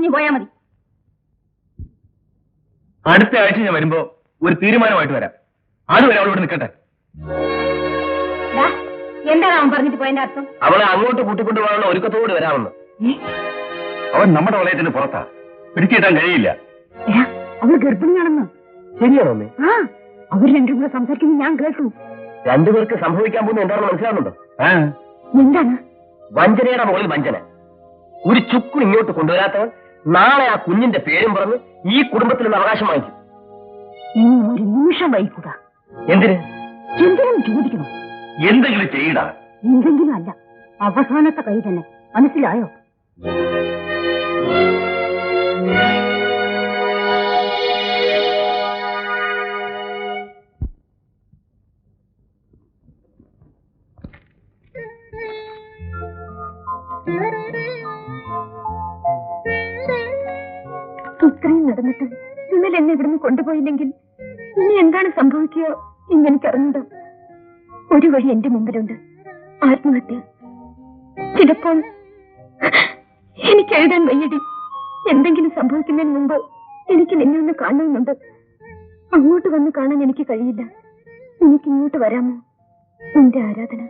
നീ പോയാ മതി. അടുത്ത ആഴ്ച ഞാൻ വരുമ്പോ ഒരു തീരുമാനമായിട്ട് വരാം. അതുവരെ അവളോട് നിൽക്കട്ടെ. എന്താണ് അവൻ പറഞ്ഞിട്ട് പോയതിന്റെ അർത്ഥം? അവളെ അങ്ങോട്ട് കൂട്ടിക്കൊണ്ടു പോകാനുള്ള ഒരുക്കത്തോട് വരാമെന്ന്. അവൻ നമ്മുടെ വലയത്തിന് പുറത്താ, പിടിച്ചിട്ടാൻ കഴിയില്ല. അവൾ ഗർഭിണിയാണെന്ന്. ശരിയാണോ അമ്മേ? ആ, അവർ രണ്ടും കൂടെ സംസാരിക്കുന്നത് ഞാൻ കേട്ടു. രണ്ടുപേർക്ക് സംഭവിക്കാൻ പോകുന്ന എന്താണെന്ന് മനസ്സിലാവുന്നുണ്ടോ? എന്താണ്? വഞ്ചനയുടെ മുകളിൽ വഞ്ചന. ഒരു ചുക്കും ഇങ്ങോട്ട് കൊണ്ടുവരാത്തവൻ നാളെ ആ കുഞ്ഞിന്റെ പേരും പറഞ്ഞ് ഈ കുടുംബത്തിൽ നിന്ന് അവകാശം വാങ്ങിക്കും. ഇനി ഒരു നിമിഷം വൈകൂടാ. എന്തിന്? എന്തിനും ചോദിക്കണം. എന്തെങ്കിലും ചെയ്യടാ. എന്തെങ്കിലും അല്ല, അവസാനത്തെ കൈ തന്നെ. മനസ്സിലായോ? ഇത്രയും നടന്നിട്ട് ഇന്നലെ എന്നെ ഇവിടുന്ന് കൊണ്ടുപോയില്ലെങ്കിൽ ഇനി എന്താണ് സംഭവിക്കുക എന്നെനിക്കറിഞ്ഞത്. ഒരു വഴി എന്റെ മുമ്പിലുണ്ട്, ആത്മഹത്യ. ചിലപ്പോൾ എനിക്ക് എഴുതാൻ വയ്യടി. എന്തെങ്കിലും സംഭവിക്കുന്നതിന് മുമ്പ് എനിക്ക് നിന്നെ ഒന്ന് കാണണമെന്നുണ്ട്. അങ്ങോട്ട് വന്ന് കാണാൻ എനിക്ക് കഴിയില്ല. എനിക്ക് ഇങ്ങോട്ട് വരാമോ? നിന്റെ ആരാധന.